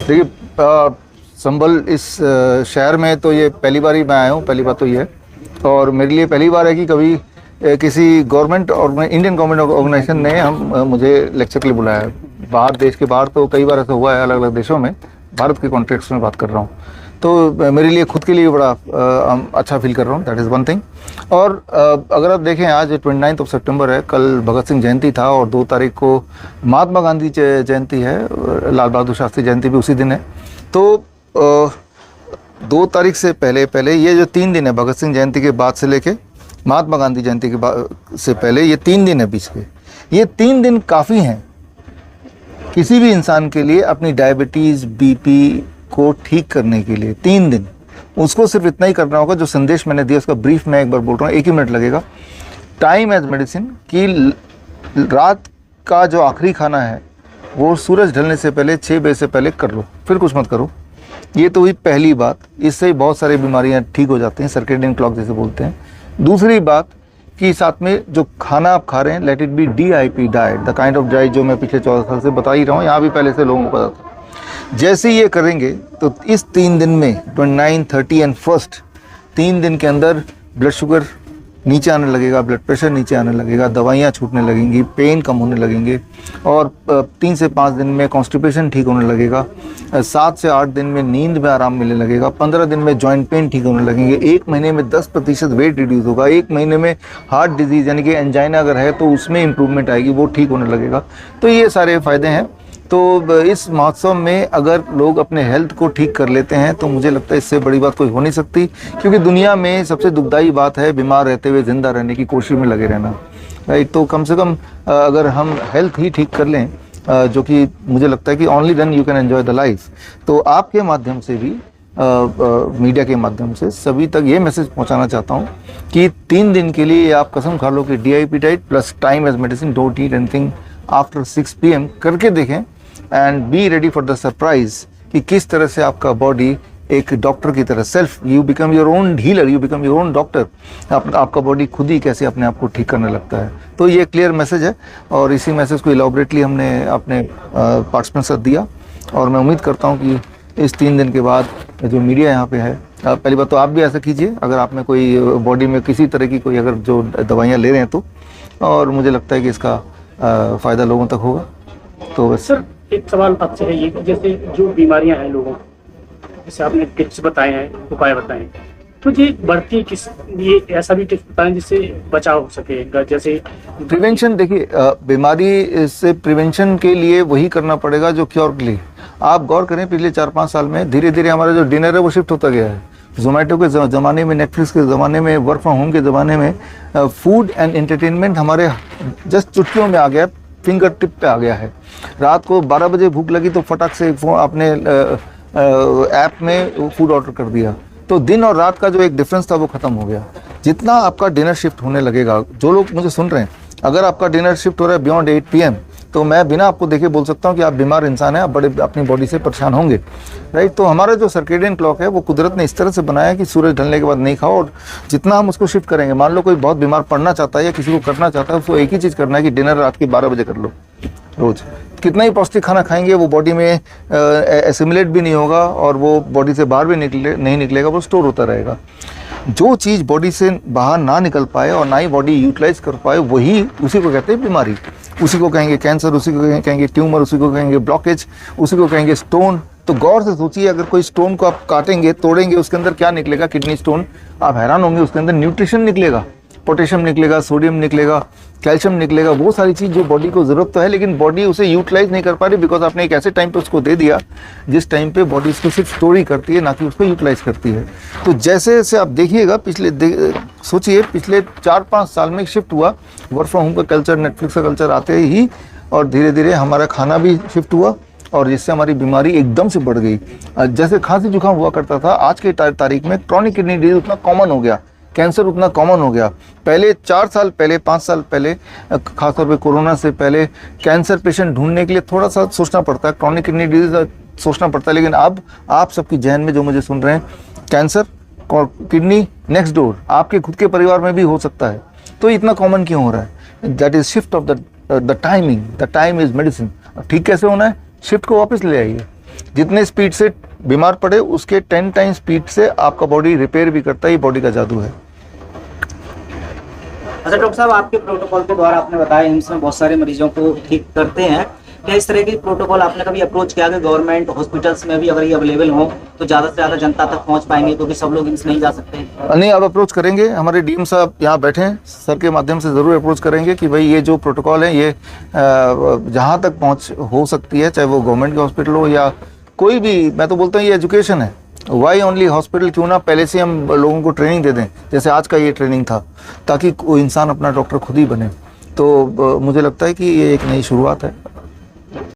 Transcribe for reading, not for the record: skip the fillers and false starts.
देखिए, संभल इस शहर में तो ये पहली बार ही मैं आया हूँ, पहली बात तो ये है। और मेरे लिए पहली बार है कि कभी किसी गवर्नमेंट और इंडियन गवर्नमेंट ऑर्गेनाइजेशन ने मुझे लेक्चर के लिए बुलाया है। बाहर, देश के बाहर तो कई बार ऐसा हुआ है, अलग अलग देशों में। भारत के कॉन्टेक्स्ट में बात कर रहा हूँ, तो मेरे लिए खुद के लिए बड़ा अच्छा फील कर रहा हूँ। That is one thing. और अगर आप देखें, आज 29 सितंबर है, कल भगत सिंह जयंती था और 2 तारीख को महात्मा गांधी जयंती है, लाल बहादुर शास्त्री जयंती भी उसी दिन है। तो 2 तारीख से पहले ये जो 3 दिन है, भगत सिंह जयंती के बाद से लेके महात्मा गांधी जयंती के बाद से पहले, ये 3 दिन है बीच के। ये 3 दिन काफ़ी हैं किसी भी इंसान के लिए अपनी डायबिटीज़, बीपी को ठीक करने के लिए। 3 दिन उसको सिर्फ इतना ही करना होगा। जो संदेश मैंने दिया उसका ब्रीफ मैं एक बार बोल रहा हूँ, 1 ही मिनट लगेगा। टाइम एज मेडिसिन, कि रात का जो आखिरी खाना है वो सूरज ढलने से पहले 6 बजे से पहले कर लो, फिर कुछ मत करो। ये तो हुई पहली बात। इससे बहुत सारी बीमारियां ठीक हो जाती हैं, सर्केडियन क्लॉक जैसे बोलते हैं। दूसरी बात कि साथ में जो खाना आप खा रहे हैं, let it be DIP diet, the kind of diet जो मैं पिछले 14 साल से बता ही रहा हूँ, यहाँ भी पहले से लोगों को पता था। जैसे ये करेंगे तो इस 3 दिन में 29, 30 एंड 1 3 दिन के अंदर ब्लड शुगर नीचे आने लगेगा, ब्लड प्रेशर नीचे आने लगेगा, दवाइयाँ छूटने लगेंगी, पेन कम होने लगेंगे, और 3 से 5 दिन में कॉन्स्टिपेशन ठीक होने लगेगा, 7 से 8 दिन में नींद में आराम मिलने लगेगा, 15 दिन में जॉइंट पेन ठीक होने लगेंगे, 1 महीने में 10% वेट रिड्यूस होगा, 1 महीने में हार्ट डिजीज़ यानी कि एंजाइना अगर है तो उसमें इंप्रूवमेंट आएगी, वो ठीक होने लगेगा। तो ये सारे फ़ायदे हैं। तो इस महोत्सव में अगर लोग अपने हेल्थ को ठीक कर लेते हैं तो मुझे लगता है इससे बड़ी बात कोई हो नहीं सकती, क्योंकि दुनिया में सबसे दुखदाई बात है बीमार रहते हुए ज़िंदा रहने की कोशिश में लगे रहना, राइट। तो कम से कम अगर हम हेल्थ ही ठीक कर लें, जो कि मुझे लगता है कि only then you can enjoy the life. तो आपके माध्यम से भी, मीडिया के माध्यम से सभी तक ये मैसेज पहुंचाना चाहता हूं कि 3 दिन के लिए आप कसम खा लो कि DIP diet plus time as medicine, don't eat anything after 6 PM करके देखें, and be ready for the surprise कि किस तरह से आपका बॉडी एक डॉक्टर की तरह, self you become your own healer, you become your own doctor. आपका बॉडी खुद ही कैसे अपने आप को ठीक करने लगता है। तो ये क्लियर मैसेज है, और इसी मैसेज को इलॉबरेटली हमने अपने पार्टिसिपेंट्स से दिया। और मैं उम्मीद करता हूँ कि इस 3 दिन के बाद जो मीडिया यहाँ पे है, पहली बात तो आप भी ऐसा कीजिए अगर आप में कोई बॉडी में किसी तरह की कोई अगर जो दवाइयाँ ले रहे हैं तो, और मुझे लगता है कि इसका फ़ायदा लोगों तक होगा। तो बस सर, एक सवाल आपसे है ये कि जैसे जो बीमारियां हैं लोगों को, जैसे आपने टिप्स बताए हैं, उपाय बताए हैं, तो ये बढ़ती किस लिए, ऐसा भी टिप्स बताएं जिससे बचाव हो सके। जैसे प्रिवेंशन, देखिए बीमारी से प्रिवेंशन के लिए वही करना पड़ेगा जो क्योर के लिए। आप गौर करें, पिछले 4-5 साल में धीरे धीरे हमारा जो डिनर है वो शिफ्ट होता गया है। जोमेटो के ज़माने में, नेटफ्लिक्स के ज़माने में, वर्क फ्रॉम होम के ज़माने में फूड एंड एंटरटेनमेंट हमारे जस्ट चुटकियों में आ गया, फिंगर टिप पे आ गया है। रात को 12 बजे भूख लगी तो फटाक से अपने ऐप में फूड ऑर्डर कर दिया, तो दिन और रात का जो एक डिफरेंस था वो ख़त्म हो गया। जितना आपका डिनर शिफ्ट होने लगेगा, जो लोग मुझे सुन रहे हैं, अगर आपका डिनर शिफ्ट हो रहा है बियॉन्ड 8 PM, तो मैं बिना आपको देखे बोल सकता हूँ कि आप बीमार इंसान हैं, आप बड़े अपनी बॉडी से परेशान होंगे, राइट। तो हमारा जो सर्केडियन क्लॉक है वो कुदरत ने इस तरह से बनाया है कि सूरज ढलने के बाद नहीं खाओ, और जितना हम उसको शिफ्ट करेंगे, मान लो कोई बहुत बीमार पड़ना चाहता है या किसी को करना चाहता है, उसको एक ही चीज़ करना है कि डिनर रात के 12 बजे कर लो रोज़। कितना ही पौष्टिक खाना खाएंगे वो बॉडी में एसिमुलेट भी नहीं होगा, और वो बॉडी से बाहर भी नहीं निकलेगा, वो स्टोर होता रहेगा। जो चीज़ बॉडी से बाहर ना निकल पाए और ना ही बॉडी यूटिलाइज कर पाए, वही उसी को कहते हैं बीमारी। उसी को कहेंगे कैंसर, उसी को कहेंगे ट्यूमर, उसी को कहेंगे ब्लॉकेज, उसी को कहेंगे स्टोन। तो गौर से सोचिए, अगर कोई स्टोन को आप काटेंगे, तोड़ेंगे, उसके अंदर क्या निकलेगा? Kidney stone. आप हैरान होंगे, उसके अंदर न्यूट्रिशन निकलेगा, पोटेशियम निकलेगा, सोडियम निकलेगा, कैल्शियम निकलेगा, वो सारी चीज़ जो बॉडी को ज़रूरत तो है, लेकिन बॉडी उसे यूटिलाइज नहीं कर पा रही, बिकॉज आपने एक ऐसे टाइम पे उसको दे दिया जिस टाइम पे बॉडी उसको सिर्फ स्टोर ही करती है, ना कि उसको यूटिलाइज करती है। तो जैसे जैसे आप देखिएगा, सोचिए पिछले 4-5 साल में शिफ्ट हुआ वर्क फ्रॉम होम का कल्चर, नेटफ्लिक्स का कल्चर आते ही, और धीरे धीरे हमारा खाना भी शिफ्ट हुआ, और जिससे हमारी बीमारी एकदम से बढ़ गई। जैसे खांसी जुकाम हुआ करता था, आज के तारीख में क्रॉनिक किडनी डिजीज उतना कॉमन हो गया, कैंसर उतना कॉमन हो गया। पहले 4 साल पहले, 5 साल पहले, खासतौर पे कोरोना से पहले, कैंसर पेशेंट ढूंढने के लिए थोड़ा सा सोचना पड़ता है, क्रॉनिक किडनी डिजीज सोचना पड़ता है, लेकिन अब आप सबकी जहन में जो मुझे सुन रहे हैं, कैंसर, किडनी नेक्स्ट डोर, आपके खुद के परिवार में भी हो सकता है। तो इतना कॉमन क्यों हो रहा है? That is shift of the timing. The time is medicine. ठीक कैसे होना है? शिफ्ट को वापस ले आइए। जितने स्पीड से बीमार पड़े उसके 10 टाइम स्पीड से आपका बॉडी रिपेयर भी करता है। ये बॉडी का जादू है। अच्छा डॉक्टर साहब, आपके प्रोटोकॉल के द्वारा आपने बताया एम्स में बहुत सारे मरीजों को ठीक करते हैं, क्या इस तरह की प्रोटोकॉल आपने कभी अप्रोच किया कि गवर्नमेंट हॉस्पिटल्स में भी अगर ये अवेलेबल हो तो ज़्यादा से ज़्यादा जनता तक पहुंच पाएंगे, क्योंकि सब लोग एम्स नहीं जा सकते? नहीं, अब अप्रोच करेंगे। हमारे डीएम साहब यहाँ बैठे हैं, सर के माध्यम से ज़रूर अप्रोच करेंगे कि भाई ये जो प्रोटोकॉल है ये जहाँ तक पहुँच हो सकती है, चाहे वो गवर्नमेंट के हॉस्पिटल हो या कोई भी, मैं तो बोलता हूँ ये एजुकेशन है। वाई ओनली हॉस्पिटल, क्यों ना पहले से हम लोगों को ट्रेनिंग दे दें, जैसे आज का ये ट्रेनिंग था, ताकि कोई इंसान अपना डॉक्टर खुद ही बने। तो मुझे लगता है कि ये एक नई शुरुआत है।